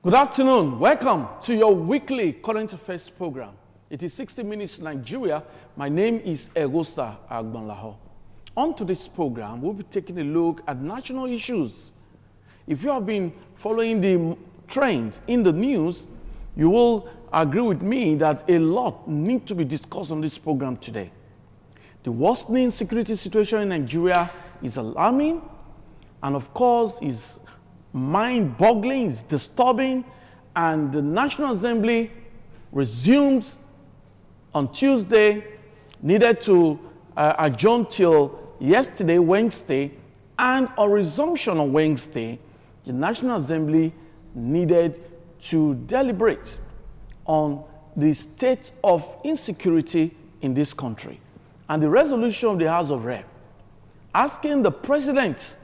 Good afternoon. Welcome to your weekly current affairs program. It is 60 Minutes Nigeria. My name is Egosa Agbanlaho. On to this program, we'll be taking a look at national issues. If you have been following the trend in the news, you will agree with me that a lot need to be discussed on this program today. The worsening security situation in Nigeria is alarming, and of course is mind-boggling, it's disturbing, and the National Assembly resumed on Tuesday, needed to adjourn till yesterday, Wednesday, and on resumption on Wednesday, the National Assembly needed to deliberate on the state of insecurity in this country. And the resolution of the House of Rep asking the president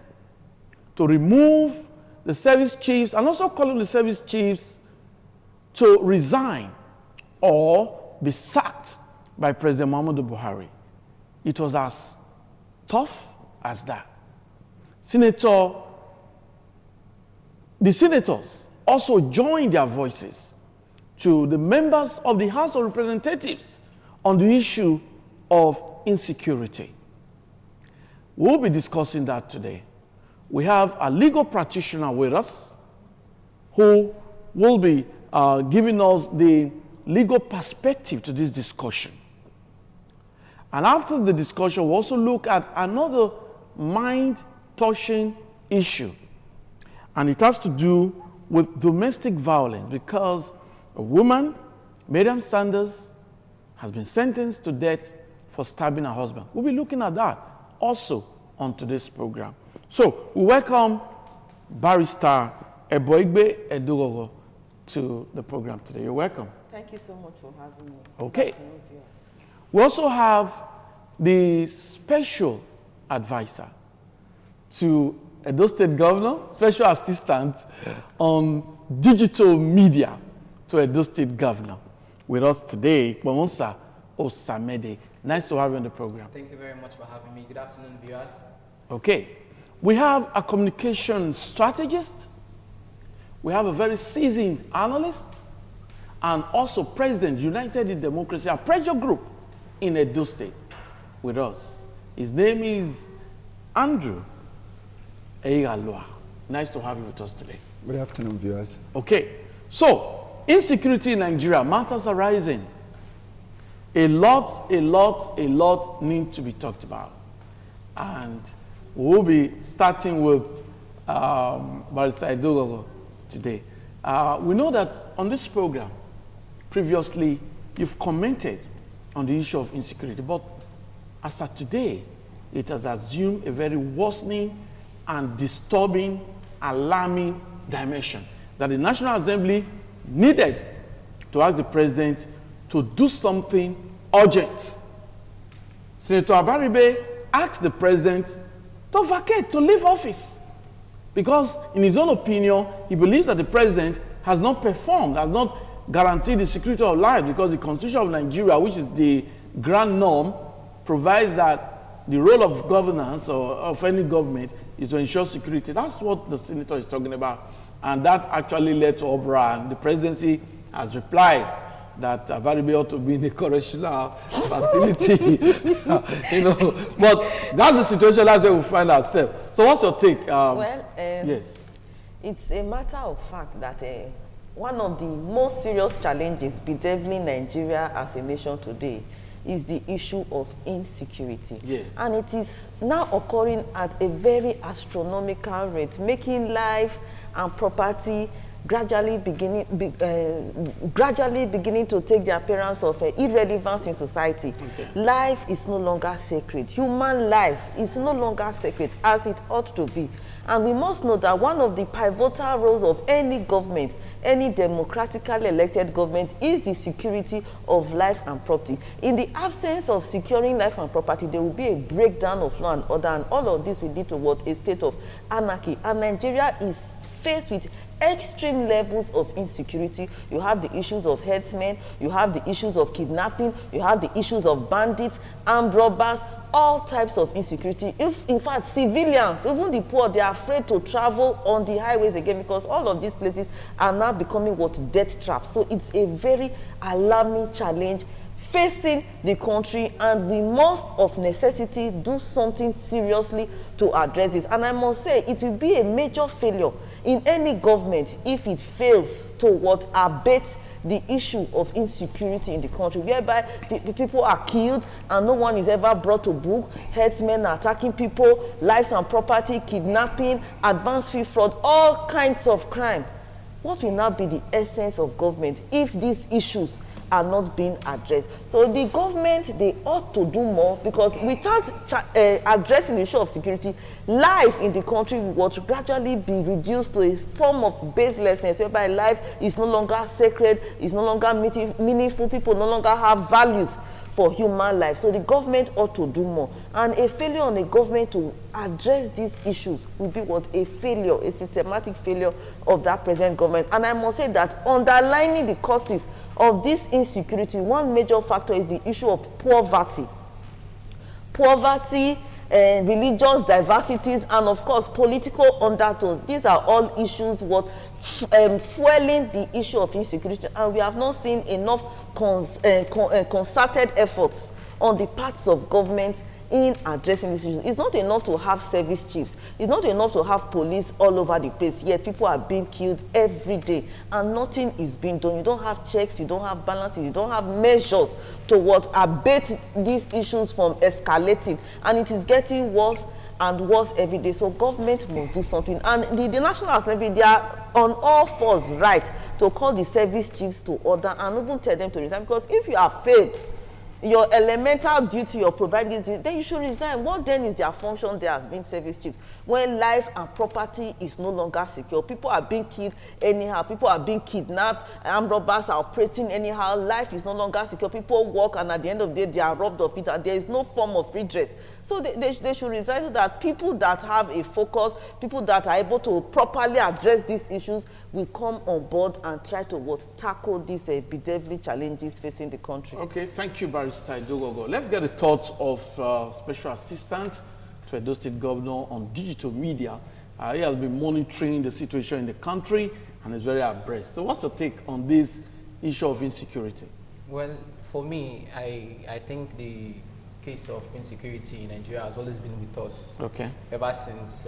to remove the service chiefs and also calling the service chiefs to resign or be sacked by President Muhammadu Buhari. It was as tough as that. The senators also joined their voices to the members of the House of Representatives on the issue of insecurity. We'll be discussing that today. We have a legal practitioner with us who will be giving us the legal perspective to this discussion. And after the discussion, we'll also look at another mind-touching issue. And it has to do with domestic violence, because a woman, Miriam Sanders, has been sentenced to death for stabbing her husband. We'll be looking at that also on today's program. So, we welcome Barrister Eboigbe Edogogo to the program today. You're welcome. Thank you so much for having me. Okay. We also have the special advisor to Edo State Governor, special assistant on digital media to Edo State Governor. With us today, Kwamonsa Osamede. Nice to have you on the program. Thank you very much for having me. Good afternoon, viewers. Okay. We have a communication strategist. We have a very seasoned analyst, and also President, United in Democracy, a pressure group in Edo State with us. His name is Andrew Eigalua. Nice to have you with us today. Good afternoon, viewers. Okay, so insecurity in Nigeria, matters are rising. A lot need to be talked about. And we'll be starting with Barrister Edogogo today. We know that on this program, previously, you've commented on the issue of insecurity, but as of today, it has assumed a very worsening and disturbing, alarming dimension that the National Assembly needed to ask the president to do something urgent. Senator Abaribe asked the president to vacate, to leave office. Because in his own opinion, he believes that the president has not performed, has not guaranteed the security of life, because the Constitution of Nigeria, which is the grand norm, provides that the role of governance or of any government is to ensure security. That's what the senator is talking about. And that actually led to Obra, and the presidency has replied that Abaribe ought to be in a correctional facility. But that's the situation, that's where we find ourselves. So what's your take? Yes. It's a matter of fact that one of the most serious challenges bedeviling Nigeria as a nation today is the issue of insecurity. Yes. And it is now occurring at a very astronomical rate, making life and property gradually beginning to take the appearance of irrelevance in society. Okay. Life is no longer sacred. Human life is no longer sacred as it ought to be. And we must know that one of the pivotal roles of any government, any democratically elected government, is the security of life and property. In the absence of securing life and property, there will be a breakdown of law and order, and all of this will lead to what? A state of anarchy. And Nigeria is faced with extreme levels of insecurity. You have the issues of herdsmen, you have the issues of kidnapping, you have the issues of bandits, armed robbers, all types of insecurity. If, in fact, civilians, even the poor, they are afraid to travel on the highways again because all of these places are now becoming what? Death traps. So it's a very alarming challenge facing the country, and we must of necessity do something seriously to address this. And I must say, it will be a major failure in any government if it fails to what? Abate the issue of insecurity in the country, whereby people are killed and no one is ever brought to book, herdsmen are attacking people, lives and property, kidnapping, advanced fee fraud, all kinds of crime. What will now be the essence of government if these issues are not being addressed? So the government, they ought to do more, because without addressing the issue of security, life in the country will gradually be reduced to a form of baselessness, whereby life is no longer sacred, is no longer meaningful, people no longer have values for human life. So the government ought to do more. And a failure on the government to address these issues will be what? A failure, a systematic failure of that present government. And I must say that underlining the causes of this insecurity, one major factor is the issue of poverty. Poverty, religious diversities, and of course political undertones. These are all issues what fueling the issue of insecurity, and we have not seen enough concerted efforts on the parts of government in addressing these issues. It's not enough to have service chiefs. It's not enough to have police all over the place. Yet people are being killed every day and nothing is being done. You don't have checks, you don't have balances, you don't have measures to what? Abate these issues from escalating. And it is getting worse and worse every day. So government must do something. And the National Assembly, they are on all fours right to call the service chiefs to order and even tell them to resign. Because if you have failed your elemental duty of providing this, then you should resign. What then is their function there as being service chiefs? When life and property is no longer secure, people are being killed anyhow, people are being kidnapped, armed robbers are operating anyhow, life is no longer secure, people work and at the end of the day they are robbed of it and there is no form of redress. So they should resign, so that people that have a focus, people that are able to properly address these issues will come on board and try to tackle these bedeviling challenges facing the country. Okay, thank you, Barrister Idogogo. Let's get the thoughts of Special Assistant to Edo State Governor on digital media. He has been monitoring the situation in the country and is very abreast. So what's your take on this issue of insecurity? Well, for me, I think the case of insecurity in Nigeria has always been with us. Okay. Ever since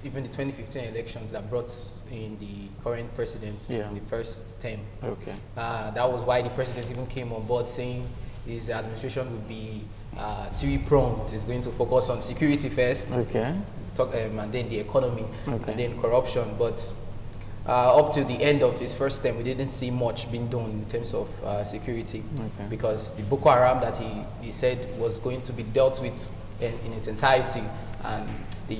even the 2015 elections that brought in the current president in the first term. Okay. That was why the president even came on board saying his administration would be three-pronged. It's going to focus on security first, okay, and then the economy, okay, and then corruption. But up to the end of his first term, we didn't see much being done in terms of security, okay, because the Boko Haram that he said was going to be dealt with in its entirety, and they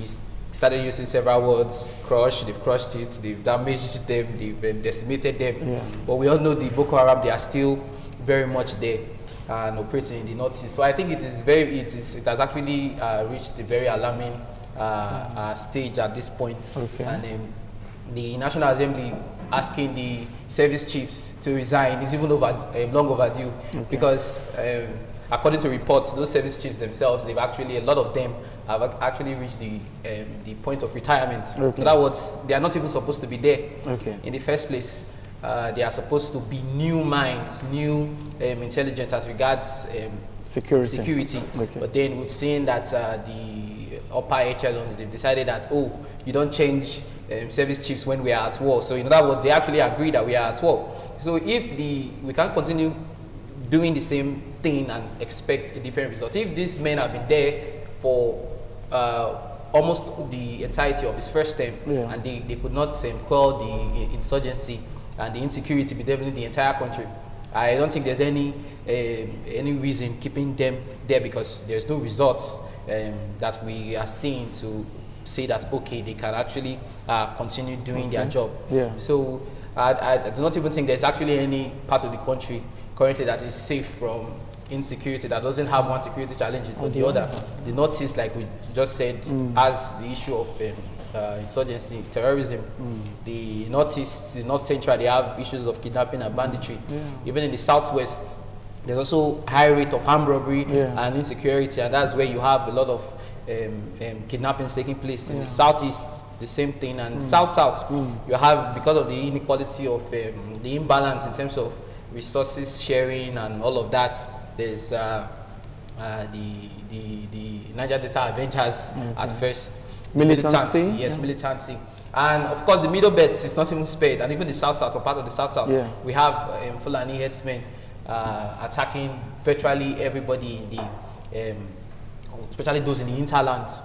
started using several words: crush, they've crushed it, they've damaged them, they've decimated them. Yeah. But we all know the Boko Haram, they are still very much there and operating in the northeast. So I think it has actually reached a very alarming stage at this point. Okay. And the National Assembly asking the service chiefs to resign is even long overdue, okay, because according to reports, those service chiefs themselves, a lot of them have actually reached the point of retirement. Okay. In other words, they are not even supposed to be there, okay, in the first place. They are supposed to be new minds, new intelligence as regards security. Okay. But then we've seen that the upper echelons, they've decided that, oh, you don't change service chiefs when we are at war. So in other words, they actually agree that we are at war. So if we can't continue doing the same thing and expect a different result, if these men have been there for almost the entirety of his first term, yeah, and they could not quell the insurgency and the insecurity bedeviling the entire country, I don't think there's any reason keeping them there, because there's no results that we are seeing to say that, okay, they can actually continue doing, okay, their job. Yeah. So I do not even think there's actually any part of the country currently that is safe from insecurity, that doesn't have one security challenge or the other. The Northeast, like we just said, has the issue of insurgency, terrorism. The Northeast, the North Central, they have issues of kidnapping and banditry. Yeah. Even in the Southwest, There's also high rate of armed robbery and insecurity, and that's where you have a lot of kidnappings taking place in the southeast. The same thing, and south you have, because of the inequality of the imbalance in terms of resources sharing and all of that. There's the Niger Delta Avengers at first, militancy, militancy, and of course the middle belt is not even spared, and even the south or part of the south we have Fulani headsmen attacking virtually everybody in the especially those in the hinterlands.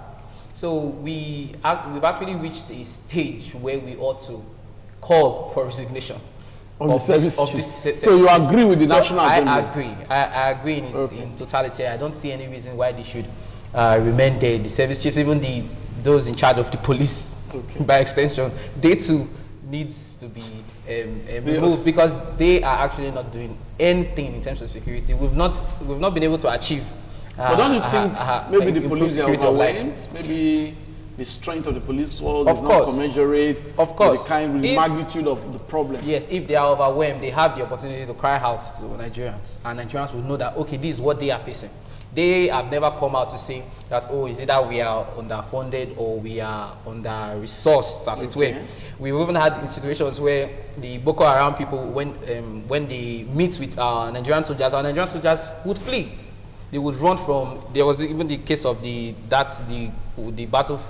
So we've actually reached a stage where we ought to call for resignation of this service. So you agree with the National Assembly? I agree in totality. I don't see any reason why they should remain there. The service chiefs, even those in charge of the police, by extension, they too needs to be removed, because they are actually not doing anything in terms of security. We've not been able to achieve. But don't you think maybe the police are overwhelmed? Maybe the strength of the police force is not commensurate with the magnitude of the problem. Yes, if they are overwhelmed, they have the opportunity to cry out to Nigerians, and Nigerians will know that, okay, this is what they are facing. They have never come out to say that, oh, is it that we are underfunded or we are under-resourced, as it were. We've even had situations where the Boko Haram people, when they meet with our Nigerian soldiers would flee. They would run from. There was even the case of the battle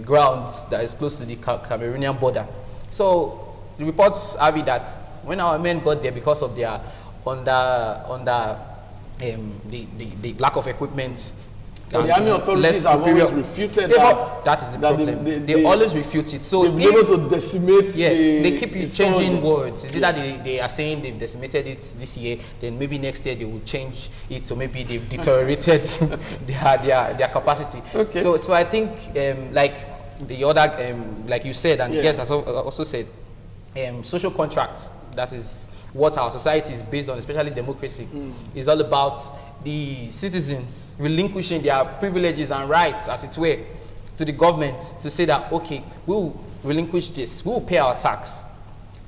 grounds that is close to the Cameroonian border. So the reports have it that when our men got there, because of their the lack of equipment, but the army authorities have always refuted that. That is the problem. They always refute it. So they've been able to decimate. Yes, they keep changing words. Is it that they are saying they've decimated it this year, then maybe next year they will change it, so maybe they've deteriorated their capacity. Okay. So I think like the other like you said, and yes, I also said, social contracts. That is what our society is based on, especially democracy. Is all about the citizens relinquishing their privileges and rights, as it were, to the government to say that, okay, we'll relinquish this, we'll pay our tax,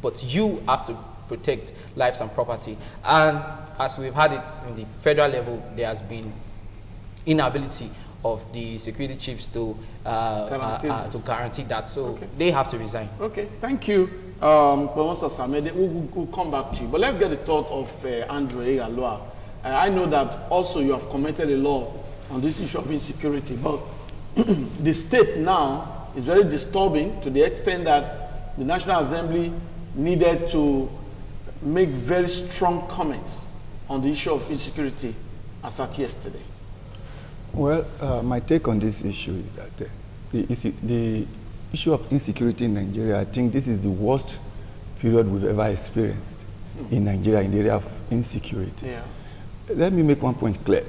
but you have to protect lives and property. And as we've had it in the federal level, there has been inability of the security chiefs to guarantee that. So they have to resign. Okay, thank you. Professor Samede, we'll come back to you. But let's get the thought of Andrew Aloa. I know that also you have commented a lot on this issue of insecurity, but the state now is very disturbing to the extent that the National Assembly needed to make very strong comments on the issue of insecurity as at yesterday. Well, my take on this issue is that the issue of insecurity in Nigeria, I think this is the worst period we've ever experienced in Nigeria in the area of insecurity. Yeah. Let me make one point clear.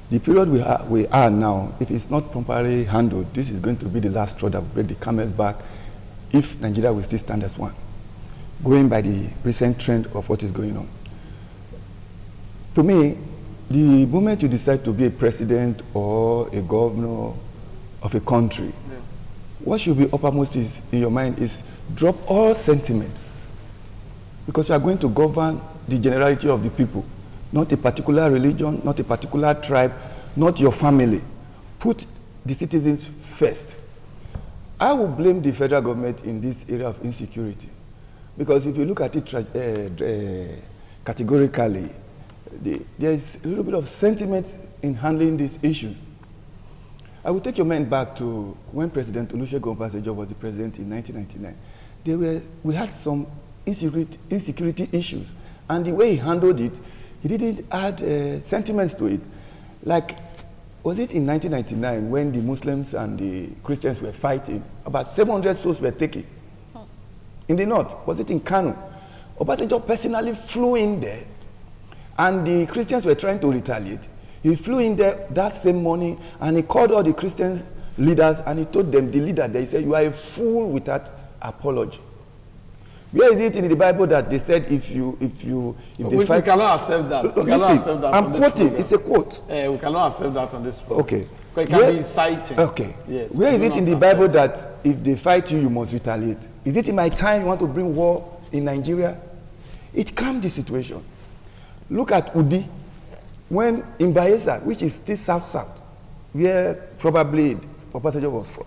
The period we are now, if it's not properly handled, this is going to be the last straw that will break the camel's back if Nigeria will still stand as one, going by the recent trend of what is going on. To me, the moment you decide to be a president or a governor of a country, what should be uppermost in your mind is drop all sentiments, because you are going to govern the generality of the people. Not a particular religion, not a particular tribe, not your family. Put the citizens first. I will blame the federal government in this area of insecurity, because if you look at it categorically, there is a little bit of sentiment in handling this issue. I will take your mind back to when President Olusegun Obasanjo was the president in 1999. We had some insecurity issues, and the way he handled it, he didn't add sentiments to it. Like, was it in 1999 when the Muslims and the Christians were fighting? About 700 souls were taken. In the north, was it in Kano? Obasanjo personally flew in there, and the Christians were trying to retaliate. He flew in there that same morning, and he called all the Christian leaders, and he told them, the leader there, he said, you are a fool without apology. Where is it in the Bible that they said if they fight? We cannot accept that. Listen, I'm quoting. It's a quote. We cannot accept that on this program. Okay. It can be citing. Okay. Yes. Where is it in the Bible that if they fight you, you must retaliate? Is it in my time you want to bring war in Nigeria? It calmed the situation. Look at Udi. When in Bayelsa, which is still south-south, where probably Obasanjo was from,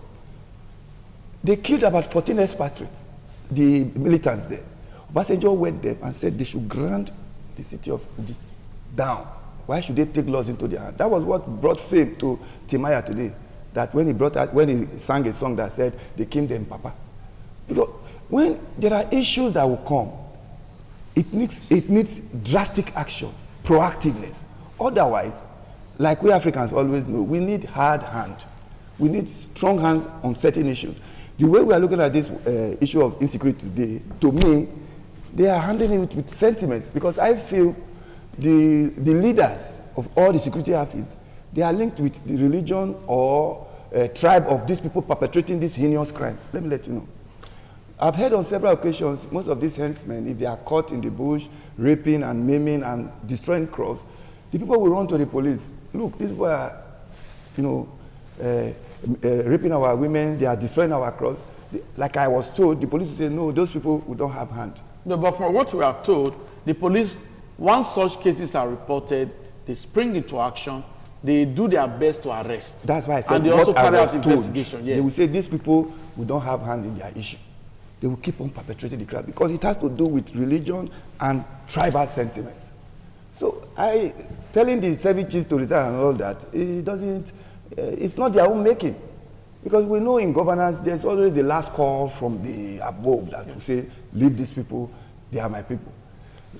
they killed about 14 expatriates, the militants there. Obasanjo went there and said they should grant the city of Udi down. Why should they take laws into their hands? That was what brought fame to Timaya today. That when he sang a song that said, they came them, Papa. Because when there are issues that will come, it needs drastic action, proactiveness. Otherwise, like we Africans always know, we need hard hand. We need strong hands on certain issues. The way we are looking at this issue of insecurity today, to me, they are handling it with sentiments, because I feel the leaders of all the security outfits, they are linked with the religion or tribe of these people perpetrating this heinous crime. Let me let you know. I've heard on several occasions, most of these henchmen, if they are caught in the bush, raping and maiming and destroying crops, the people will run to the police. Look, these people are, raping our women, they are destroying our crops. Like I was told, the police will say, no, those people we don't have hand. No, but from what we are told, the police, once such cases are reported, they spring into action, they do their best to arrest. That's why I said, and they also carry out investigation. Yes. They will say these people we don't have hand in their issue. They will keep on perpetrating the crime because it has to do with religion and tribal sentiments. So telling the service chiefs to resign and all that, it's not their own making. Because we know in governance, there's always the last call from the above that will say, leave these people, they are my people.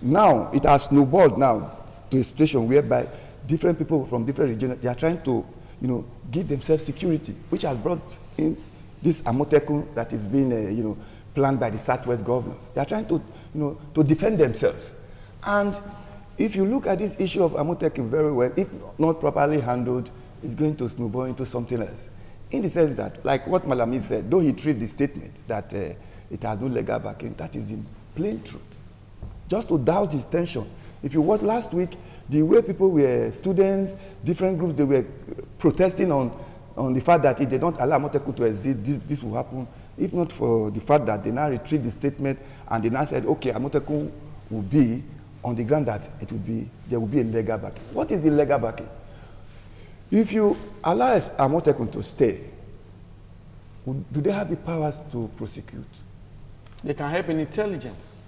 Now, it has snowballed now to a situation whereby different people from different regions, they are trying to, give themselves security, which has brought in this Amotekun that is being, planned by the Southwest governors. They are trying to, to defend themselves. And if you look at this issue of Amotekun very well, if not properly handled, it's going to snowball into something else. In the sense that, like what Malami said, though he treated the statement that it has no legal backing, that is the plain truth. Just to doubt his tension. If you watched last week, the way people were, students, different groups, they were protesting on the fact that if they don't allow Amotekun to exist, this will happen. If not for the fact that they now retrieved the statement and they now said, okay, Amotekun will be on the ground that there will be a legal backing. What is the legal backing? If you allow Amotekun to stay, do they have the powers to prosecute? They can help in intelligence.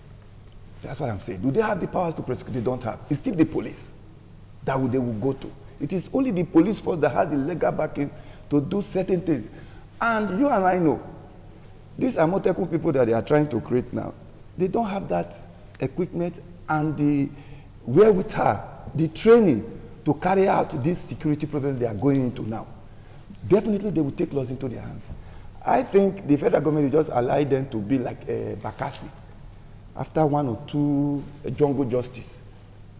That's what I'm saying. Do they have the powers to prosecute? They don't have. It's still the police that they will go to. It is only the police force that has the legal backing to do certain things. And you and I know, these Amotekun people that they are trying to create now, they don't have that equipment and the wherewithal, the training to carry out this security problem they are going into now. Definitely they will take laws into their hands. I think the federal government is just allowing them to be like Bakassi. After one or two jungle justice,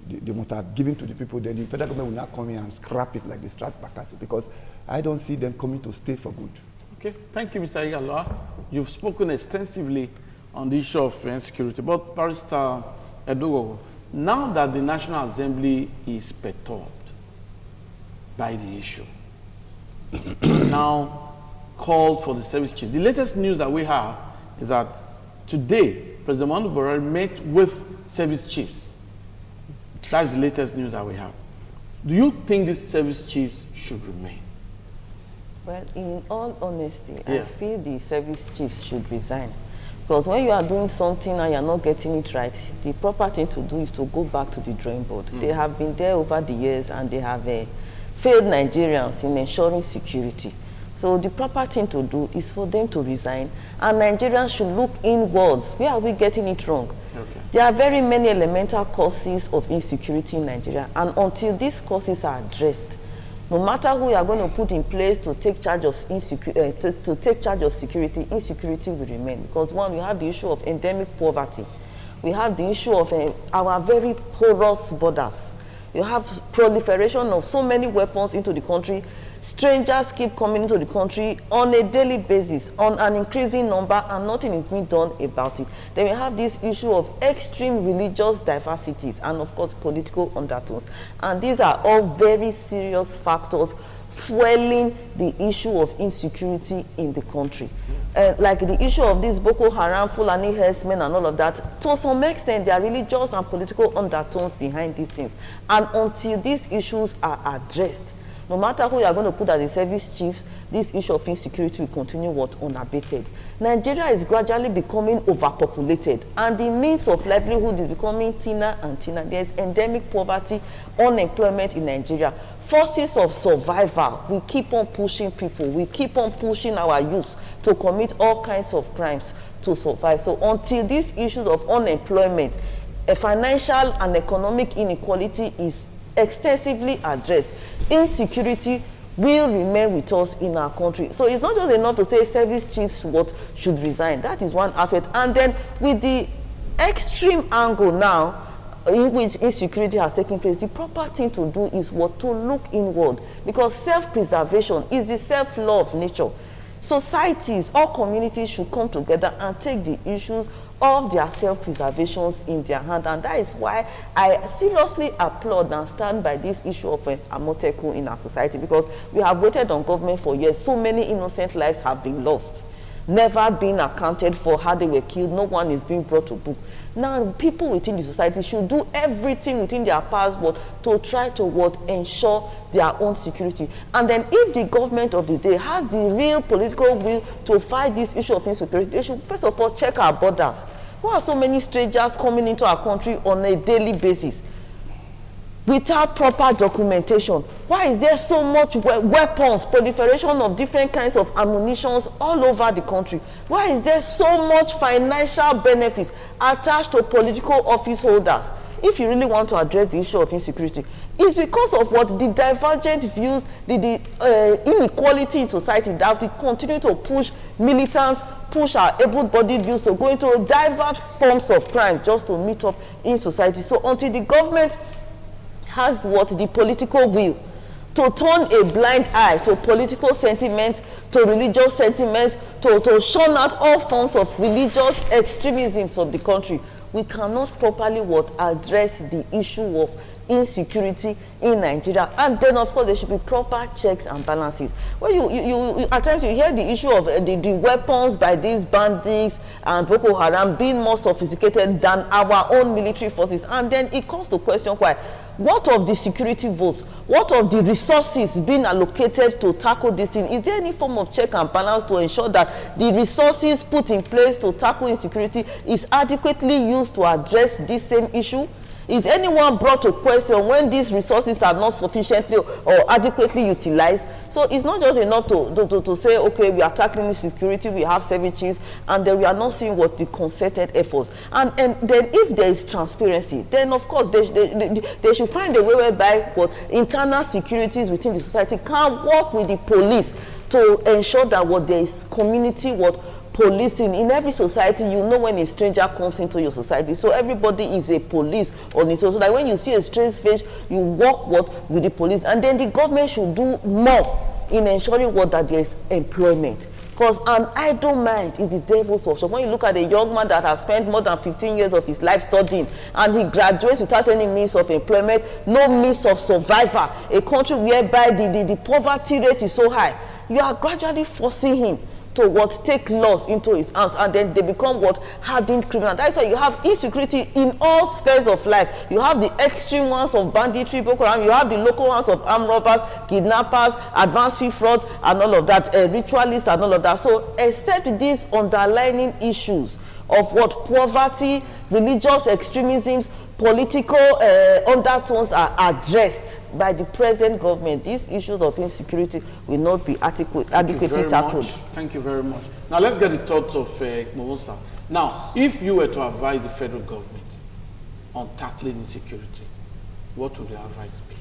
they must have given to the people, then the federal government will not come in and scrap it like they scrapped Bakassi, because I don't see them coming to stay for good. Okay, thank you, Mr. Igaloa. You've spoken extensively on the issue of insecurity, but Barrister Edogo, now that the National Assembly is perturbed by the issue, now called for the service chief. The latest news that we have is that today, President Muhammadu Buhari met with service chiefs. That's the latest news that we have. Do you think these service chiefs should remain? Well, in all honesty, I feel the service chiefs should resign. Because when you are doing something and you're not getting it right, the proper thing to do is to go back to the drawing board. They have been there over the years and they have failed Nigerians in ensuring security. So the proper thing to do is for them to resign, and Nigerians should look inwards. Where are we getting it wrong? Okay. There are very many elemental causes of insecurity in Nigeria, and until these causes are addressed, no matter who you are going to put in place to take charge of security, insecurity will remain. Because one, we have the issue of endemic poverty. We have the issue of our very porous borders. You have proliferation of so many weapons into the country. Strangers keep coming into the country on a daily basis, on an increasing number, and nothing is being done about it. Then we have this issue of extreme religious diversities and, of course, political undertones. And these are all very serious factors fueling the issue of insecurity in the country. like the issue of this Boko Haram, Fulani herdsmen and all of that, to some extent, there are religious and political undertones behind these things. And until these issues are addressed, no matter who you are going to put as a service chief, this issue of insecurity will continue unabated. Nigeria is gradually becoming overpopulated, and the means of livelihood is becoming thinner and thinner. There's endemic poverty, unemployment in Nigeria. Forces of survival, we keep on pushing people, we keep on pushing our youth to commit all kinds of crimes to survive. So until these issues of unemployment, a financial and economic inequality is extensively addressed, insecurity will remain with us in our country. So it's not just enough to say service chiefs should resign. That is one aspect. And then with the extreme angle now, in which insecurity has taken place, the proper thing to do is to look inward, because self-preservation is the self-law of nature. Societies, all communities should come together and take the issues of their self-preservations in their hand, and that is why I seriously applaud and stand by this issue of Amotekun in our society, because we have waited on government for years. So many innocent lives have been lost, never been accounted for, how they were killed, no one is being brought to book. Now, people within the society should do everything within their powers to try to ensure their own security. And then if the government of the day has the real political will to fight this issue of insecurity, they should first of all check our borders. Why are so many strangers coming into our country on a daily basis without proper documentation? Why is there so much weapons, proliferation of different kinds of ammunitions all over the country? Why is there so much financial benefits attached to political office holders? If you really want to address the issue of insecurity, it's because of the divergent views, the inequality in society, that we continue to push militants, push our able-bodied youth to go into diverse forms of crime just to meet up in society. So until the government has the political will to turn a blind eye to political sentiments, to religious sentiments, to shun out all forms of religious extremisms of the country, we cannot properly address the issue of insecurity in Nigeria. And then of course there should be proper checks and balances. When you at times you hear the issue of the weapons by these bandits and Boko Haram being more sophisticated than our own military forces, and then it comes to question why. What of the security votes? What of the resources being allocated to tackle this thing? Is there any form of check and balance to ensure that the resources put in place to tackle insecurity is adequately used to address this same issue? Is anyone brought to question when these resources are not sufficiently or adequately utilized? So it's not just enough to say, okay, we are tackling insecurity, we have services, and then we are not seeing the concerted efforts. And then if there is transparency, then of course they should find a way whereby internal securities within the society can work with the police to ensure that there is community policing. In every society, you know when a stranger comes into your society. So everybody is a police on its own. So that when you see a strange face, you work with the police. And then the government should do more in ensuring that there is employment. Because an idle mind is the devil's workshop. When you look at a young man that has spent more than 15 years of his life studying, and he graduates without any means of employment, no means of survival, a country whereby the poverty rate is so high, you are gradually forcing him to take laws into his hands, and then they become hardened criminals. That's why you have insecurity in all spheres of life. You have the extreme ones of banditry, Boko Haram, you have the local ones of armed robbers, kidnappers, advanced fee frauds, and all of that, ritualists and all of that. So except these underlying issues of poverty, religious extremisms, political undertones are addressed by the present government, these issues of insecurity will not be adequately tackled. Thank you very much. Now let's get the thoughts of Mowosa. Now, if you were to advise the federal government on tackling insecurity, what would your advice be?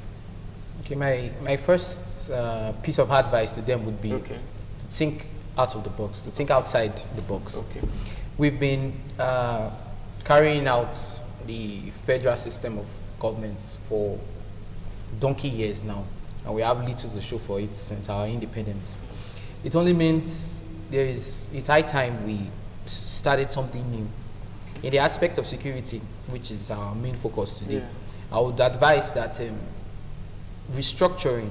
Okay, my first piece of advice to them would be to think out of the box, to think outside the box. Okay. We've been carrying out the federal system of governments for donkey years now, and we have little to show for it since our independence. It only means it's high time we started something new. In the aspect of security, which is our main focus today, I would advise that restructuring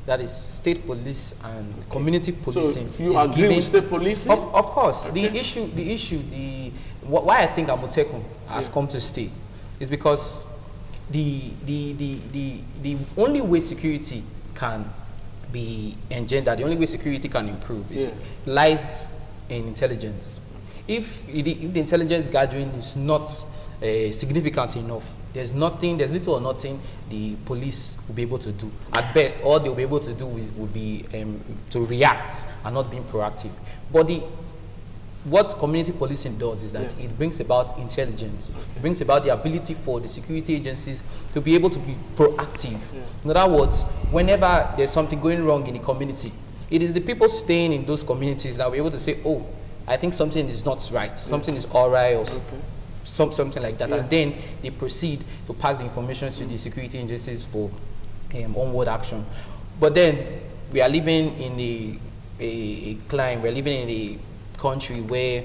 that is state police and community policing. So you is agree giving, with state policing? Of course. Okay. Why I think Amotekun has come to stay is because the only way security can be engendered, the only way security can improve is lies in intelligence. If the intelligence gathering is not significant enough, there's little or nothing the police will be able to do. At best, all they'll be able to do will be to react and not being proactive. But what community policing does is that it brings about intelligence. It brings about the ability for the security agencies to be able to be proactive. In other words, whenever there's something going wrong in the community, it is the people staying in those communities that will be able to say, oh, I think something is not right, something is all right, or something like that. And then they proceed to pass the information to the security agencies for onward action. But then we are living in we're living in a country where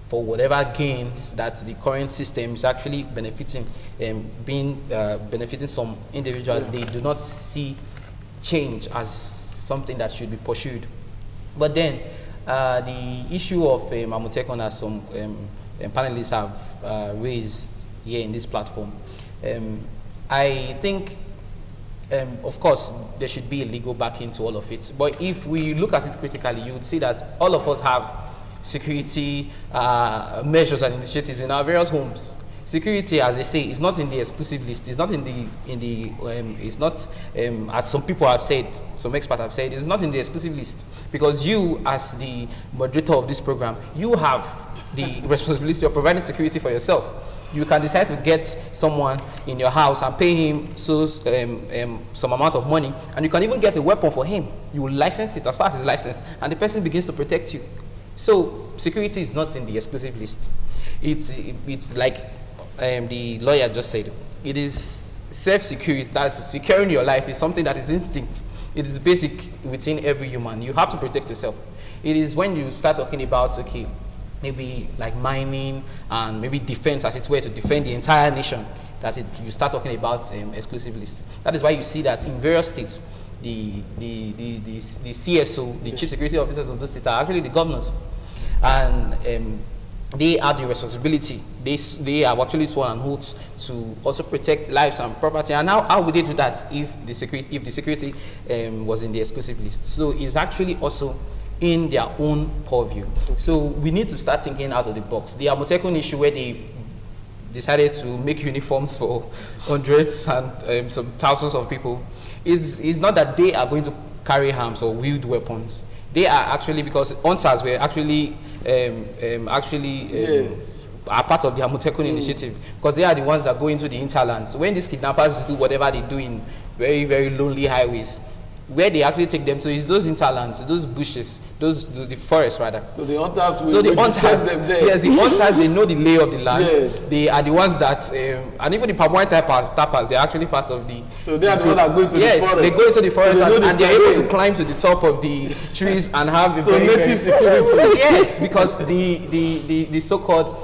for whatever gains that the current system is actually benefiting, benefiting some individuals, they do not see change as something that should be pursued. But then the issue of Amotekun, as some panelists have raised here in this platform, I think of course, there should be a legal backing to all of it. But if we look at it critically, you would see that all of us have security measures and initiatives in our various homes. Security, as they say, is not in the exclusive list. It's not it's not, as some people have said, some experts have said, it's not in the exclusive list. Because you, as the moderator of this program, you have the responsibility of providing security for yourself. You can decide to get someone in your house and pay him some amount of money, and you can even get a weapon for him. You will license it as far as it's licensed, and the person begins to protect you. So security is not in the exclusive list. It's like the lawyer just said. It is self-security. That's securing your life is something that is instinct. It is basic within every human. You have to protect yourself. It is when you start talking about, okay, maybe like mining and maybe defense, as it were, to defend the entire nation, that you start talking about exclusive lists. That is why you see that in various states, the CSO, the chief security officers of those states, are actually the governors, and they have the responsibility. They have actually sworn an oath to also protect lives and property. And how would they do that if the security was in the exclusive list? So it's actually also in their own purview. So we need to start thinking out of the box. The Amotekun issue, where they decided to make uniforms for hundreds and some thousands of people, is not that they are going to carry arms or wield weapons. They are actually, because hunters were actually are part of the Amotekun initiative, because they are the ones that go into the hinterlands. When these kidnappers do whatever they do in very, very lonely highways, where they actually take them to is those hinterlands, those bushes, the forest rather. So the hunters will the hunters, yes, the hunters, they know the lay of the land. Yes. They are the ones that, and even the palm wine tappers, they're actually part of the. So they are the ones that go into the forest. Yes, they go into the forest, So and they're able to climb to the top of the trees and have a very, native security. Yes, because the so-called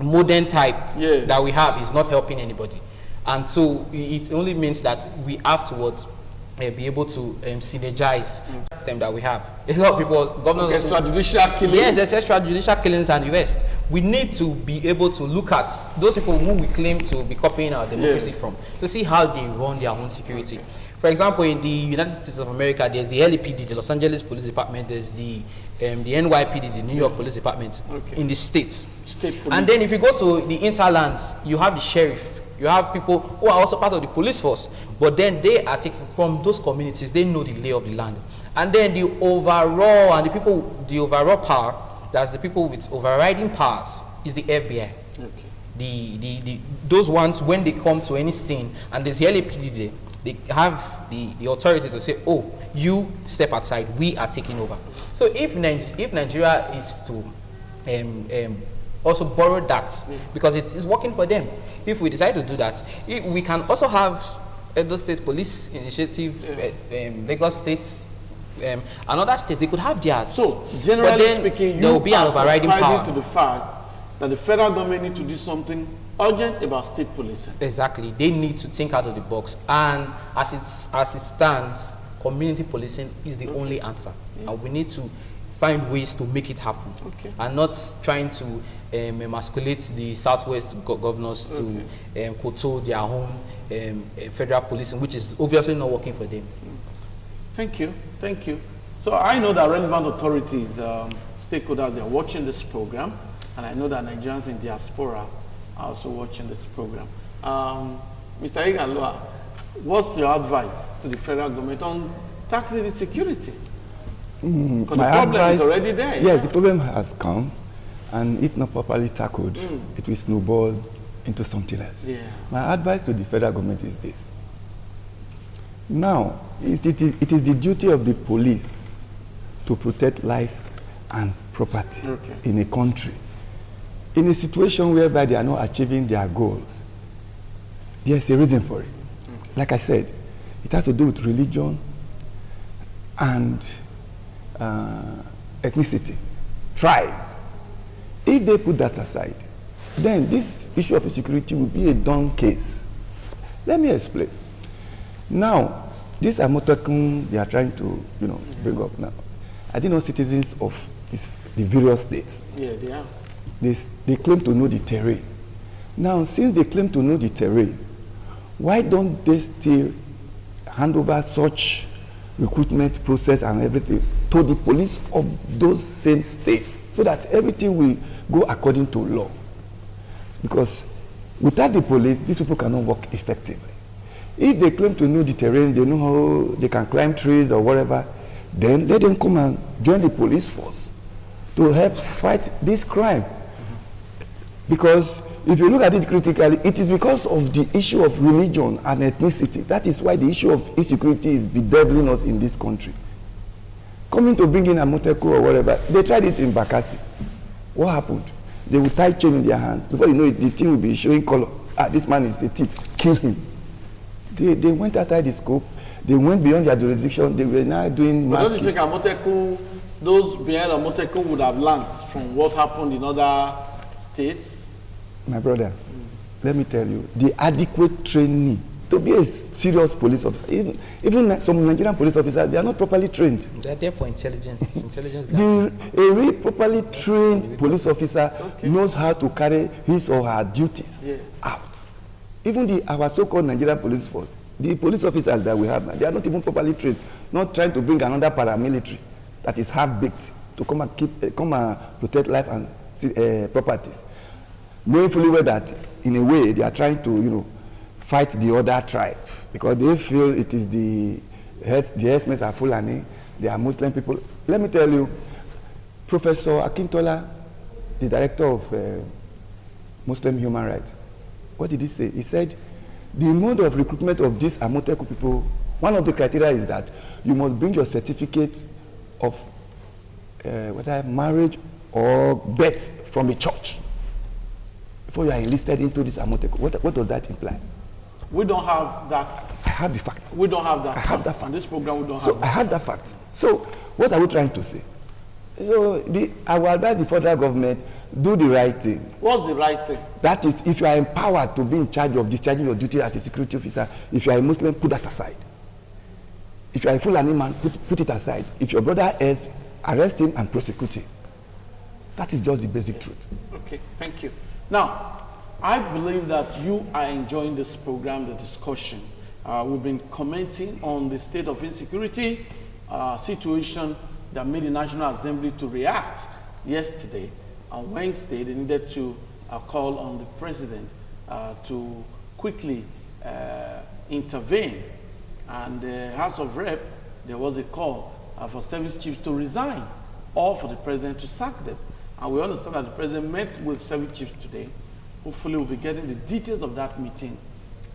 modern type that we have is not helping anybody, and so it only means that we afterwards be able to synergize them that we have. A lot of people, governors, extrajudicial killings. Yes, there's extrajudicial killings and the rest. We need to be able to look at those people who we claim to be copying our democracy from, to see how they run their own security. For example, in the United States of America, there's the LAPD, the Los Angeles Police Department. There's the NYPD, the New York Police Department, in the states. State police. And then if you go to the interlands, you have the sheriff. You have people who are also part of the police force, but then they are taken from those communities. They know the lay of the land. And then the overall power, that's the people with overriding powers, is the FBI. Okay. Those ones, when they come to any scene, and there's the LAPD there, they have the authority to say, oh, you step outside, we are taking over. So if Nigeria is to also borrow that, because it is working for them. If we decide to do that, we can also have Edo State Police Initiative, Lagos States, and other states. They could have theirs. So, generally speaking, there will be an overriding power to the fact that the federal government need to do something urgent about state policing. Exactly. They need to think out of the box. And as it stands, community policing is the only answer. Yeah. And we need to find ways to make it happen. Okay. And not trying to emasculate the Southwest governors to control their own federal policing, which is obviously not working for them. Thank you. Thank you. So I know that relevant authorities, stakeholders, they are watching this program, and I know that Nigerians in diaspora are also watching this program. Mr. Igaloa, what's your advice to the federal government on tackling insecurity? Because the problem is already there. Yes, the problem has come, and if not properly tackled, it will snowball into something else. Yeah. My advice to the federal government is this. Now, it is the duty of the police to protect lives and property in a country. In a situation whereby they are not achieving their goals, there's a reason for it. Like I said, it has to do with religion and ethnicity, tribe. If they put that aside, then this issue of insecurity will be a done case. Let me explain. Now, these Amotekun they are trying to, bring up now, are they not citizens of the various states? Yeah, they are. They claim to know the terrain. Now, since they claim to know the terrain, why don't they still hand over such recruitment process and everything to the police of those same states so that everything will go according to law? Because without the police, these people cannot work effectively. If they claim to know the terrain, they know how they can climb trees or whatever, then let them come and join the police force to help fight this crime. Because if you look at it critically, it is because of the issue of religion and ethnicity. That is why the issue of insecurity is bedeviling us in this country. Coming to bring in a Moteco or whatever, they tried it in Bakassi. What happened? They would tie chain in their hands. Before you know it, the thing will be showing color. Ah, this man is a thief. Kill him. They went outside the scope. They went beyond their jurisdiction. They were now doing But don't you think Amotekun, those behind Amotekun would have learned from what happened in other states? My brother, let me tell you, the adequate training to be a serious police officer, even some Nigerian police officers, they are not properly trained. They are there for intelligence. A really properly trained police officer knows how to carry his or her duties out. Even our so-called Nigerian police force, the police officers that we have now, they are not even properly trained, not trying to bring another paramilitary that is half-baked to come and protect life and properties. Knowing fully well that, in a way, they are trying to, fight the other tribe because they feel it is the herdsmen are Fulani, they are Muslim people. Let me tell you, Professor Akintola, the director of Muslim Human Rights, what did he say? He said, the mode of recruitment of these Amoteku people, one of the criteria is that you must bring your certificate of whether marriage or birth from a church before you are enlisted into this Amoteku. What does that imply? We don't have that. I have the facts. We don't have that. I have that fact. On this program, we don't have So that. I have that fact. So what are we trying to say? So I will advise the federal government, do the right thing. What's the right thing? That is, if you are empowered to be in charge of discharging your duty as a security officer, if you are a Muslim, put that aside. If you are a Fulani man, put it aside. If your brother is, arrest him and prosecute him. That is just the basic truth. Okay, thank you. Now, I believe that you are enjoying this program, the discussion. We've been commenting on the state of insecurity situation that made the National Assembly to react yesterday. On Wednesday, they needed to call on the president to quickly intervene. And the House of Rep, there was a call for service chiefs to resign or for the president to sack them. And we understand that the president met with service chiefs today. Hopefully we'll be getting the details of that meeting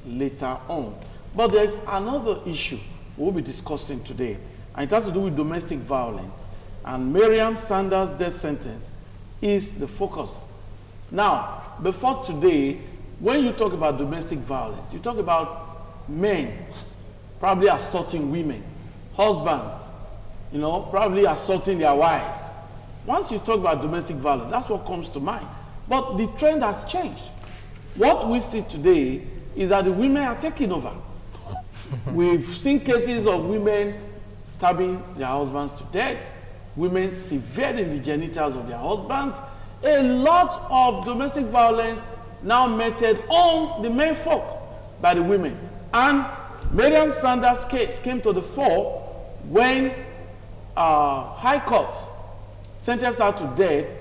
later on. But there's another issue we'll be discussing today, and it has to do with domestic violence. And Miriam Sanders' death sentence is the focus. Now, before today, when you talk about domestic violence, you talk about men probably assaulting women, husbands, probably assaulting their wives. Once you talk about domestic violence, that's what comes to mind. But the trend has changed. What we see today is that the women are taking over. We've seen cases of women stabbing their husbands to death, women severed in the genitals of their husbands. A lot of domestic violence now meted on the men folk by the women. And Mariam Sanders' case came to the fore when High Court sentenced her to death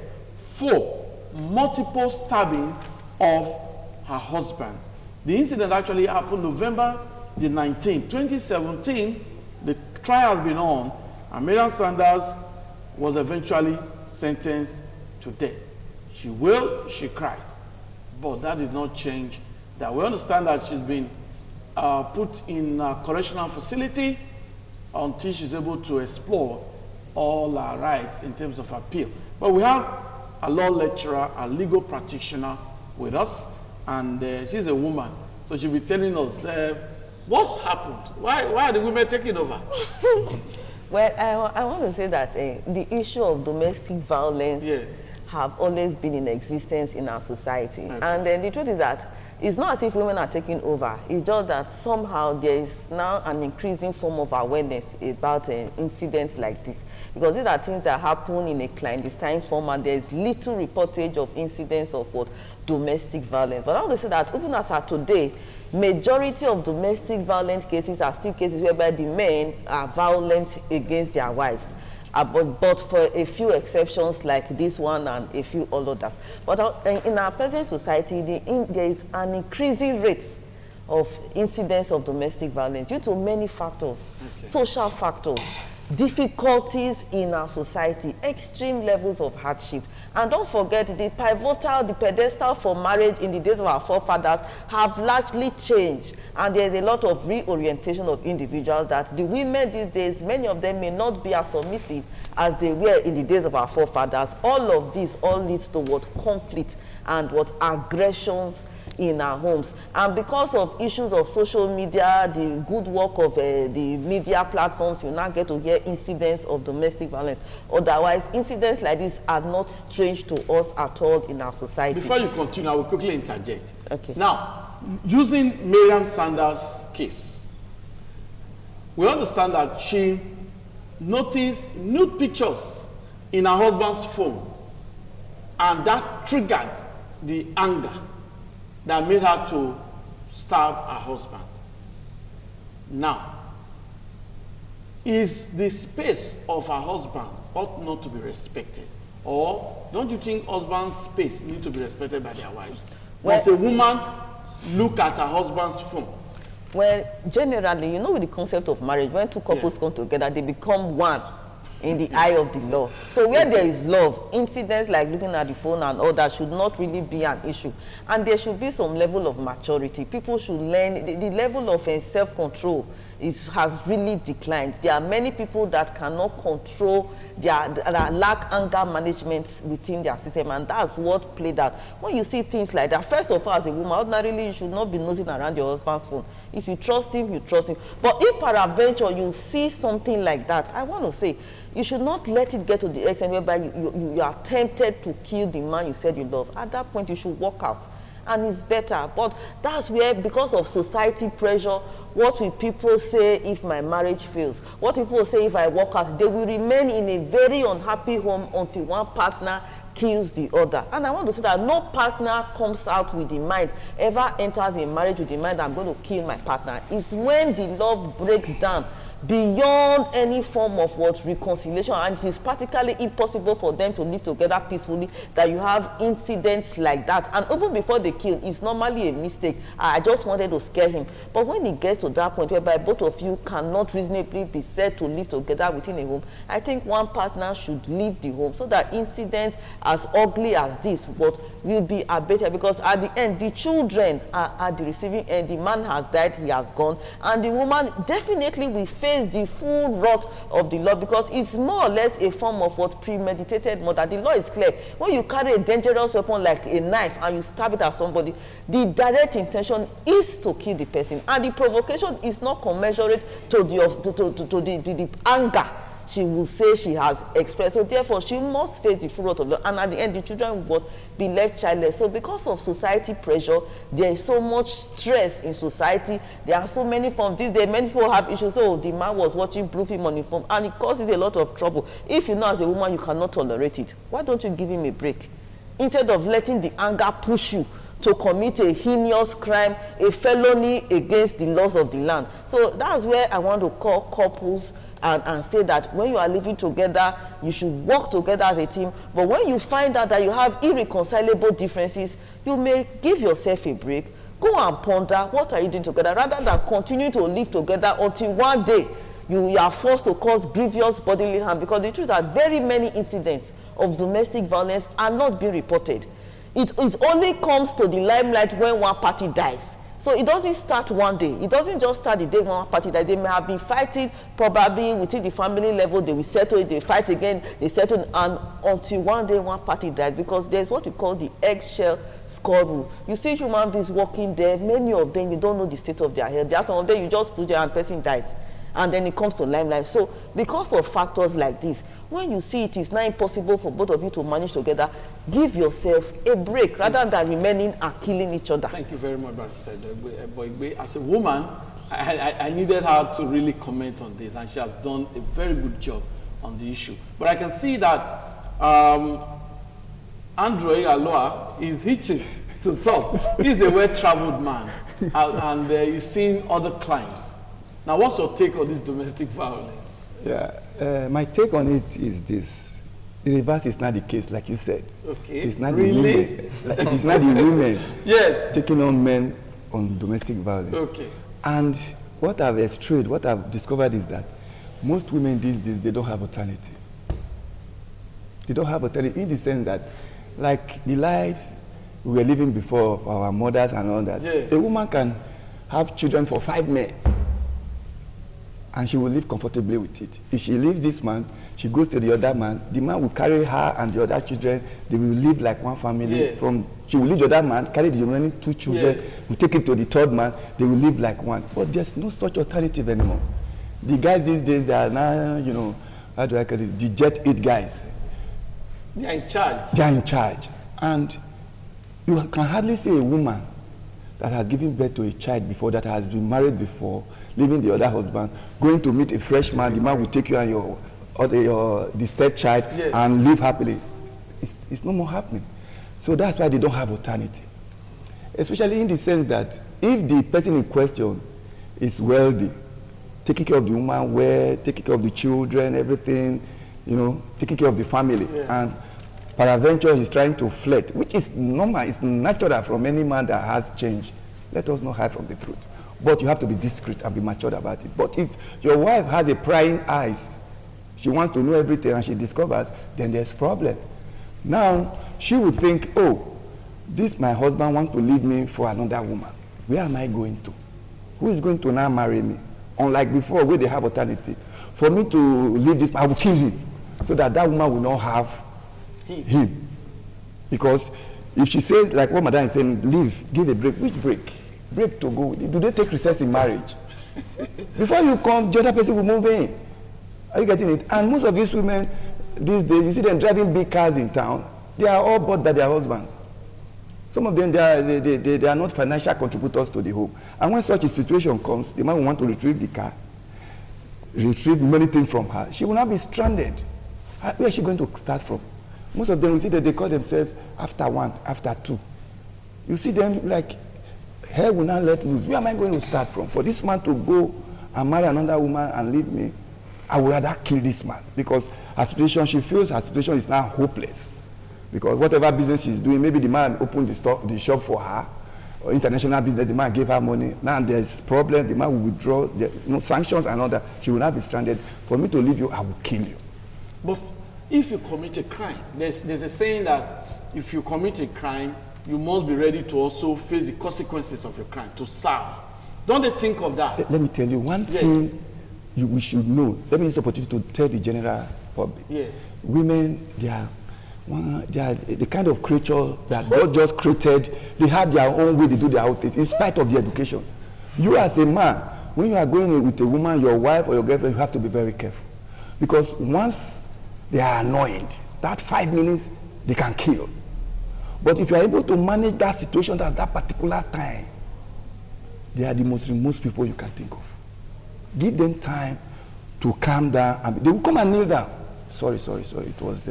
for multiple stabbing of her husband. The incident actually happened November the 19th, 2017. The trial has been on, and Mariam Sanders was eventually sentenced to death. She wailed, she cried, but that did not change that. We understand that she's been put in a correctional facility until she's able to explore all her rights in terms of appeal. But we have a law lecturer, a legal practitioner with us, and she's a woman, so she'll be telling us what happened. Why are the women taking over? Well, I want to say that the issue of domestic violence have always been in existence in our society. Okay. And the truth is that it's not as if women are taking over. It's just that somehow there is now an increasing form of awareness about incidents like this. Because these are things that happen in a clandestine form, and there's little reportage of incidents of what? Domestic violence. But I want to say that even as of today, majority of domestic violence cases are still cases whereby the men are violent against their wives. But for a few exceptions like this one and a few others. But in our present society, there is an increasing rate of incidents of domestic violence due to many factors, social factors, difficulties in our society, extreme levels of hardship. And don't forget, the pedestal for marriage in the days of our forefathers have largely changed. And there's a lot of reorientation of individuals that the women these days, many of them may not be as submissive as they were in the days of our forefathers. All of this all leads to what? Conflict and what? Aggressions in our homes. And because of issues of social media, the good work of the media platforms, you now get to hear incidents of domestic violence. Otherwise, incidents like this are not strange to us at all in our society. Before you continue, I will quickly interject. Okay. Now, using Mariam Sanders' case, we understand that she noticed nude pictures in her husband's phone, and that triggered the anger that made her to stab her husband. Now, is the space of her husband ought not to be respected? Or don't you think husband's space need to be respected by their wives? Well, does a woman look at her husband's phone? Well, generally, you know, with the concept of marriage, when two couples come together, they become one in the eye of the law. So where there is love, incidents like looking at the phone and all that should not really be an issue. And there should be some level of maturity. People should learn, the level of self-control has really declined. There are many people that cannot control that lack anger management within their system, and that's what played out. When you see things like that, first of all, as a woman, ordinarily you should not be nosing around your husband's phone. If you trust him, you trust him. But if peradventure you see something like that, I want to say, you should not let it get to the extent whereby you are tempted to kill the man you said you love. At that point, you should walk out. And it's better. But that's where, because of society pressure, what will people say if my marriage fails? What people will say if I walk out? They will remain in a very unhappy home until one partner kills the other. And I want to say that no partner comes out with the mind, ever enters a marriage with the mind, I'm going to kill my partner. It's when the love breaks down beyond any form of what reconciliation, and it is practically impossible for them to live together peacefully, that you have incidents like that. And even before they kill, it's normally a mistake. I just wanted to scare him. But when it gets to that point whereby both of you cannot reasonably be said to live together within a home, I think one partner should leave the home, so that incidents as ugly as this will be abated. Because at the end, the children are at the receiving end. The man has died, he has gone, and the woman definitely will face the full wrath of the law, because it's more or less a form of what? Premeditated murder. The law is clear. When you carry a dangerous weapon like a knife and you stab it at somebody, the direct intention is to kill the person, and the provocation is not commensurate to the anger she will say she has expressed. So therefore, she must face the full wrath of the law. And at the end, the children will be left childless. So because of society pressure, there is so much stress in society. There are so many forms. These days, many people have issues. So the man was watching blue film on the phone, and it causes a lot of trouble. If you know as a woman you cannot tolerate it, why don't you give him a break? Instead of letting the anger push you to commit a heinous crime, a felony against the laws of the land. So that's where I want to call couples and say that when you are living together, you should work together as a team. But when you find out that you have irreconcilable differences, you may give yourself a break. Go and ponder, what are you doing together, rather than continue to live together until one day you are forced to cause grievous bodily harm. Because the truth is that very many incidents of domestic violence are not being reported. It only comes to the limelight when one party dies. So it doesn't start one day. It doesn't just start the day one party dies. They may have been fighting probably within the family level. They will settle it, they fight again, they settle, and until one day one party dies. Because there's what we call the eggshell score rule. You see human beings working there, many of them, you don't know the state of their health. There are some of them you just put there and person dies. And then it comes to limelight. So because of factors like this, when you see it is now impossible for both of you to manage together, give yourself a break rather than remaining and killing each other. Thank you very much, Barrister. As a woman, I needed her to really comment on this, and she has done a very good job on the issue. But I can see that Andre Aloa is hitching to talk. He's a well-traveled man, and he's seen other crimes. Now, what's your take on this domestic violence? Yeah, my take on it is this. The reverse is not the case, like you said. Okay. It is not really? the women. Like, it is not the women yes. taking on men on domestic violence. Okay. And what I've estrayed, what I've discovered is that most women these days, they don't have alternative. They don't have alternative in the sense that, like the lives we were living before, our mothers and all that, yes. a woman can have children for 5 men, and she will live comfortably with it. If she leaves this man, she goes to the other man, the man will carry her and the other children, they will live like one family. Yes. She will leave the other man, carry the remaining 2 children, yes. will take it to the 3rd man, they will live like one. But there's no such alternative anymore. The guys these days, they are now, you know, how do I call it, the jet 8 guys. They are in charge. They are in charge. And you can hardly see a woman that has given birth to a child before, that has been married before, leaving the other husband, going to meet a fresh man, the man will take you and the stepchild yes. and live happily. It's no more happening. So that's why they don't have alternative. Especially in the sense that if the person in question is wealthy, taking care of the woman well, taking care of the children, everything, you know, taking care of the family, yeah. and peradventure he's trying to flirt, which is normal, it's natural from any man that has changed. Let us not hide from the truth. But you have to be discreet and be matured about it. But if your wife has a prying eyes, she wants to know everything and she discovers, then there's problem. Now, she would think, oh, this my husband wants to leave me for another woman. Where am I going to? Who is going to now marry me? Unlike before, where they have alternative. For me to leave this, I will kill him, so that that woman will not have him. Because if she says, like what Madam is saying, leave, give a break. Which break? Break to go. Do they take recess in marriage? Before you come, the other person will move in. Are you getting it? And most of these women these days, you see them driving big cars in town. They are all bought by their husbands. Some of them, they are not financial contributors to the home. And when such a situation comes, the man will want to retrieve the car, retrieve many things from her. She will not be stranded. Where is she going to start from? Most of them, you see that they call themselves after 1, after 2. You see them like, hell will not let loose. Where am I going to start from? For this man to go and marry another woman and leave me, I would rather kill this man. Because her situation, she feels her situation is now hopeless. Because whatever business she's doing, maybe the man opened the shop for her, or international business, the man gave her money. Now there's problem, the man will withdraw, sanctions and all that. She will not be stranded. For me to leave you, I will kill you. But if you commit a crime, there's a saying that if you commit a crime, you must be ready to also face the consequences of your crime, to serve. Don't they think of that? Let me tell you one thing we should know. Let me use the opportunity to tell the general public. Yes. Women, they are the kind of creature that God just created. They have their own way, they do their own things, in spite of the education. You as a man, when you are going with a woman, your wife or your girlfriend, you have to be very careful. Because once they are annoyed, that 5 minutes, they can kill. But if you are able to manage that situation at that particular time, they are the most remote people you can think of. Give them time to calm down, and they will come and kneel down. Sorry, it was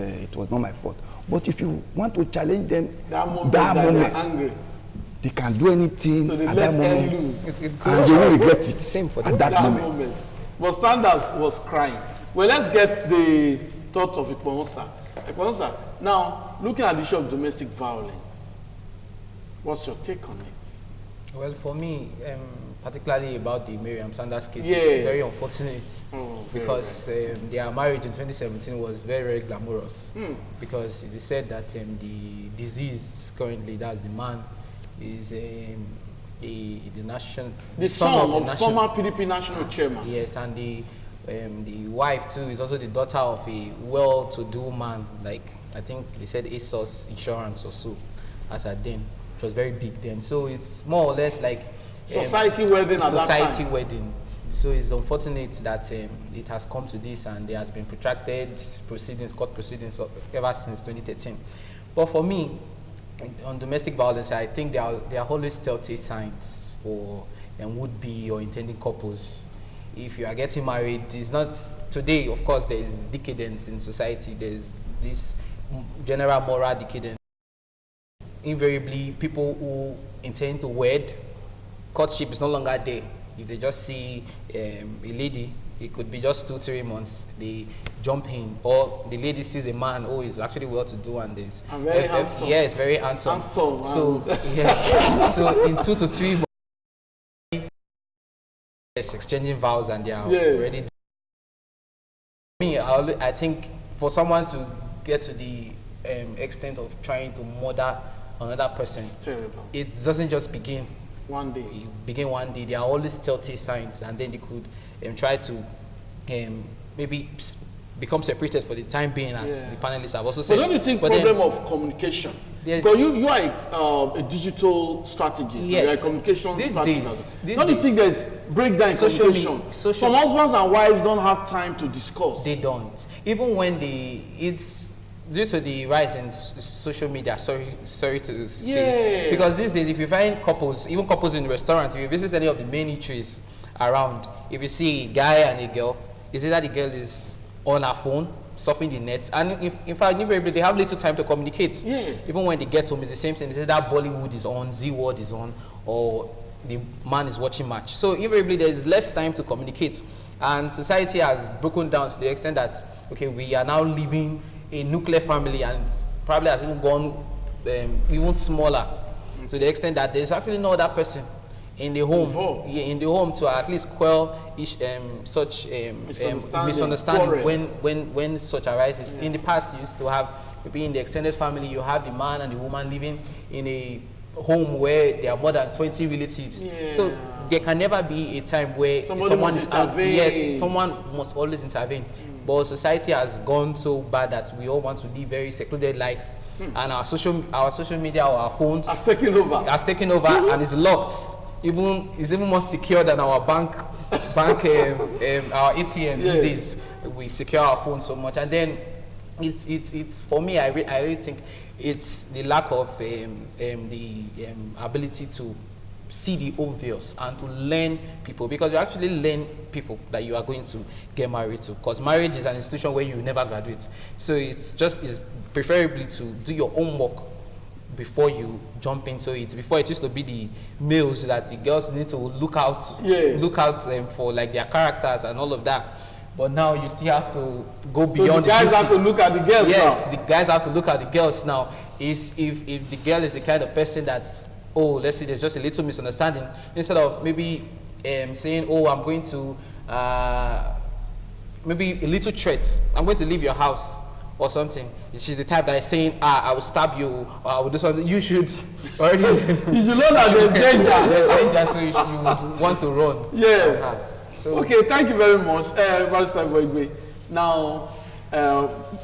not my fault. But if you want to challenge them, that moment they can do anything at that moment, and they will regret it at that moment. But Sanders was crying. Well, let's get the thought of Iponosa. Iponosa, now, looking at the issue of domestic violence, what's your take on it? Well, for me, particularly about the Miriam Sanders case, it's very unfortunate because their marriage in 2017 was very, very glamorous because it is said that the deceased currently, that's the man, is the son of the former PDP national chairman. Yes, and the wife too is also the daughter of a well-to-do man, like I think they said ASOS Insurance or so, as at then. It was very big then. So it's more or less like society wedding at that time. Society wedding. So it's unfortunate that it has come to this, and there has been protracted proceedings, court proceedings ever since 2013. But for me, on domestic violence, I think there are always telltale signs for would-be or intending couples. If you are getting married, it's not today. Of course, there is decadence in society. There's this general moral decadence. Invariably, people who intend to wed, courtship is no longer there. If they just see a lady, it could be just 2-3 months, they jump in. Or the lady sees a man who is actually well-to-do and is very handsome. Yes, very handsome. So yes, so in 2 to 3 months, yes, exchanging vows, and they are already. Me, I think for someone to get to the extent of trying to murder another person, it doesn't just begin one day. You begin one day. There are always telltale signs, and then they could try to maybe become separated for the time being, as the panelists have also said. But don't you think problem of communication? Because you are a digital strategist, you are a communication strategist. Don't you think there's breakdown in communication? Some husbands and wives don't have time to discuss. They don't. Even when it's due to the rise in social media, sorry to say, because these days, if you find couples, even couples in restaurants, if you visit any of the main eateries around, if you see a guy and a girl, is it that the girl is on her phone, surfing the net, and in fact, invariably, they have little time to communicate. Even when they get home, it's the same thing. They say that Bollywood is on, Z-World is on, or the man is watching match. So invariably, there is less time to communicate, and society has broken down to the extent that, okay, we are now living a nuclear family, and probably has even gone even smaller, to the extent that there's actually no other person in the home, in the home to at least quell such misunderstanding when such arises. In the past, you used to have, maybe in the extended family, you have the man and the woman living in a home where there are more than 20 relatives. So there can never be a time where someone is someone must always intervene. But society has gone so bad that we all want to live very secluded life, and our social media or our phones has taken over. And it's locked. It's even more secure than our bank our ATM these days. We secure our phones so much, and then it's for me. I really think it's the lack of the ability to see the obvious and to learn people, because you actually learn people that you are going to get married to, because marriage is an institution where you never graduate. So it's preferably to do your own work before you jump into it. Before, it used to be the males that the girls need to look out for, like their characters and all of that. But now you still have to go beyond. So the guys have to look at the girls now. Yes, the guys have to look at the girls now. If the girl is the kind of person that's, let's say there's just a little misunderstanding, instead of maybe saying, I'm going to, maybe a little threat, I'm going to leave your house or something. She's the type that is saying, I will stab you, or I will do something. You should already... you should know that there's danger. There's danger, so you would want to run. So, okay, thank you very much, Barrister Boigwe. Now,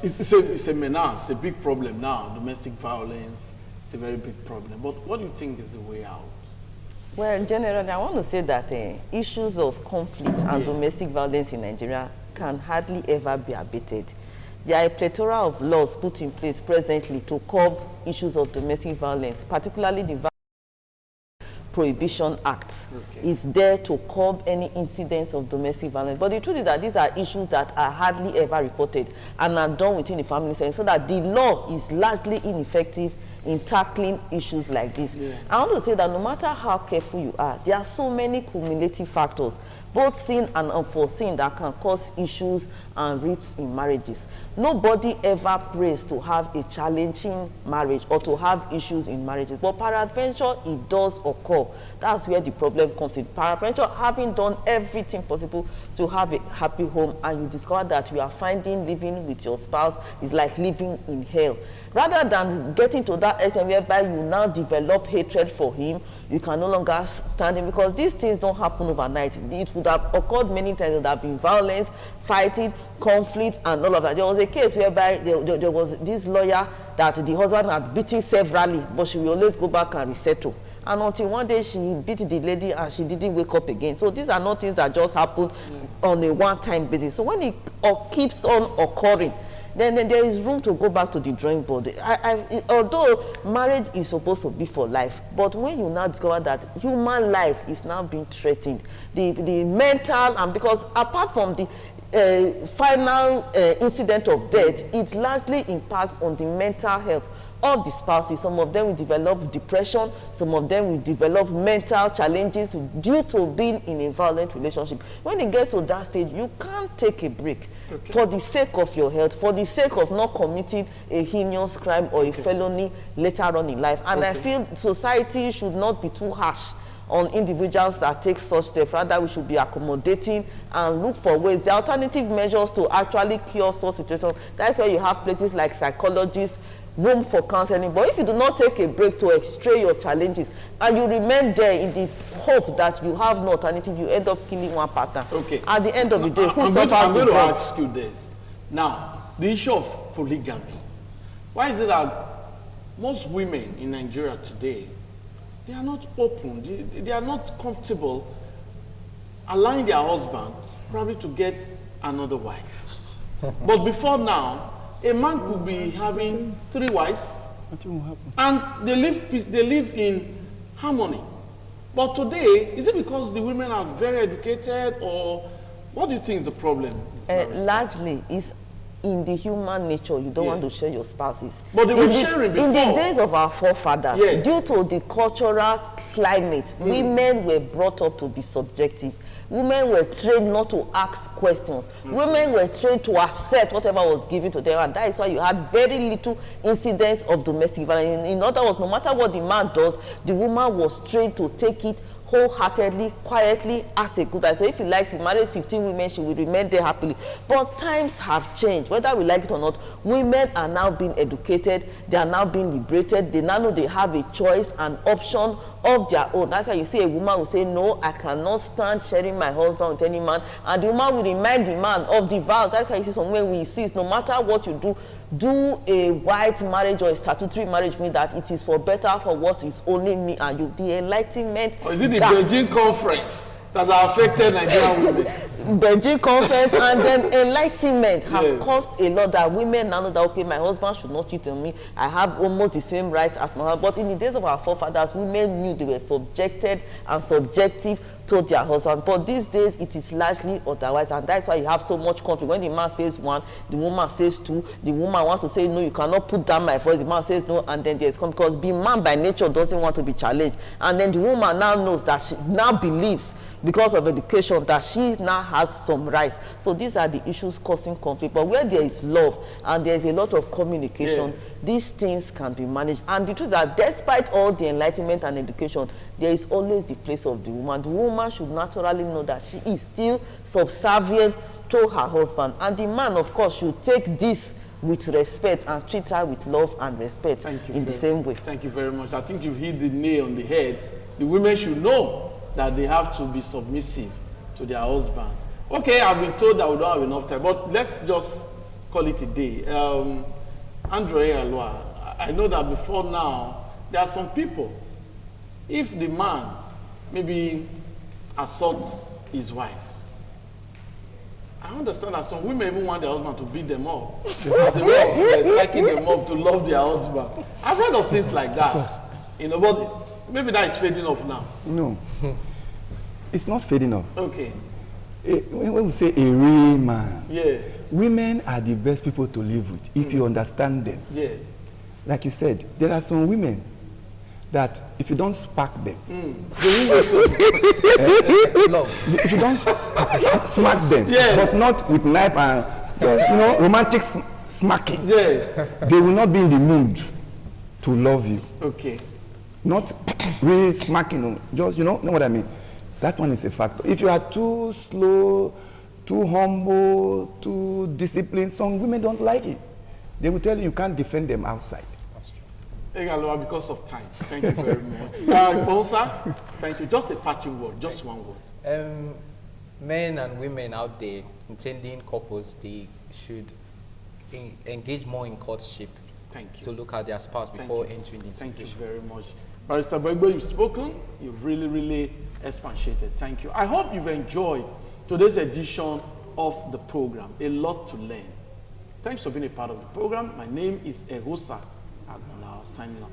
it's a menace, it's a big problem now, domestic violence. A very big problem. But what do you think is the way out? Well, generally, I want to say that issues of conflict and domestic violence in Nigeria can hardly ever be abated. There are a plethora of laws put in place presently to curb issues of domestic violence, particularly the Prohibition Act is there to curb any incidents of domestic violence. But the truth is that these are issues that are hardly ever reported and are done within the family setting, so that the law is largely ineffective in tackling issues like this. I want to say that no matter how careful you are, there are so many cumulative factors, both seen and unforeseen, that can cause issues and rifts in marriages. Nobody ever prays to have a challenging marriage or to have issues in marriages, but peradventure it does occur. That's where the problem comes in. Peradventure, having done everything possible to have a happy home, and you discover that you are finding living with your spouse is like living in hell. Rather than getting to that extent whereby you now develop hatred for him, you can no longer stand him, because these things don't happen overnight. It would have occurred many times. There would have been violence, fighting, conflict, and all of that. There was a case whereby there was this lawyer that the husband had beaten severally, but she will always go back and resettle. And until one day she beat the lady and she didn't wake up again. So these are not things that just happen on a one-time basis. So when it keeps on occurring, then there is room to go back to the drawing board. Although marriage is supposed to be for life, but when you now discover that human life is now being threatened, the mental, and because apart from the final incident of death, it largely impacts on the mental health of the spouses. Some of them will develop depression, some of them will develop mental challenges due to being in a violent relationship. When it gets to that stage, you can't take a break for the sake of your health, for the sake of not committing a heinous crime or a felony later on in life. And I feel society should not be too harsh on individuals that take such steps. Rather, we should be accommodating and look for ways, the alternative measures to actually cure such situations. That's why you have places like psychologists, room for counseling. But if you do not take a break to x-ray your challenges and you remain there in the hope that you have no alternative, you end up killing one partner. At the end of the day, who suffers the brunt? I'm going to ask you this. Now, the issue of polygamy. Why is it that most women in Nigeria today, they are not open, they are not comfortable allowing their husband probably to get another wife? But before now, a man could be having 3 wives, and they live in harmony. But today, is it because the women are very educated, or what do you think is the problem? Largely, it's in the human nature. You don't want to share your spouses. But they were sharing before. In the days of our forefathers, due to the cultural climate, women were brought up to be subjective. Women were trained not to ask questions. Women were trained to accept whatever was given to them, and that is why you had very little incidents of domestic violence. In other words, no matter what the man does, the woman was trained to take it wholeheartedly, quietly, as a good guy. So if he likes, he marries 15 women, she will remain there happily. But times have changed. Whether we like it or not, women are now being educated, they are now being liberated, they now know they have a choice, an option of their own. That's why you see a woman will say, no, I cannot stand sharing my husband with any man. And the woman will remind the man of the vows. That's why you see some women will insist, no matter what you do a white marriage or a statutory marriage, mean that it is for better, for worse, it's only me and you. The enlightenment. Or is it the Beijing conference that has affected Nigerian women? Beijing conference and then enlightenment has caused a lot that women now know that, okay, my husband should not cheat on me. I have almost the same rights as my husband. But in the days of our forefathers, women knew they were subjected and subjective to their husband. But these days, it is largely otherwise, and that's why you have so much conflict. When the man says 1, the woman says 2, the woman wants to say, no, you cannot put down my voice, the man says no, and then there's conflict, because the man by nature doesn't want to be challenged. And then the woman now knows that she now believes, because of education, that she now has some rights. So these are the issues causing conflict. But where there is love and there is a lot of communication, these things can be managed. And the truth is that despite all the enlightenment and education, there is always the place of the woman. The woman should naturally know that she is still subservient to her husband. And the man, of course, should take this with respect and treat her with love and respect in the same way. Thank you very much. I think you hit the nail on the head. The women should know that they have to be submissive to their husbands. Okay, I've been told that we don't have enough time, but let's just call it a day. Andre Alua, I know that before now, there are some people, if the man maybe assaults his wife, I understand that some women even want their husband to beat them up. As a way of psyching them up to love their husband. I've heard of things like that. You know, but maybe that is fading off now. No. It's not fading off. Okay. When we say a real man, Yeah. women are the best people to live with if you understand them. Yes. Like you said, there are some women that if you don't spark them, if you don't smack them, but not with knife and just, you know, romantic smacking, they will not be in the mood to love you. Okay. Not really smacking, just, you know what I mean? That one is a factor. If you are too slow, too humble, too disciplined, some women don't like it. They will tell you you can't defend them outside. That's true. Egaloa, because of time. Thank you very much. Bonsa, thank you. Just a parting word, just one word. Men and women out there, intending couples, they should engage more in courtship. Thank you. To look at their spouse before entering the Thank you institution. very much. Barrister Boigbo, you've spoken. You've really, really expatiated. Thank you. I hope you've enjoyed today's edition of the program. A lot to learn. Thanks for being a part of the program. My name is Ehosa Agbola, signing off.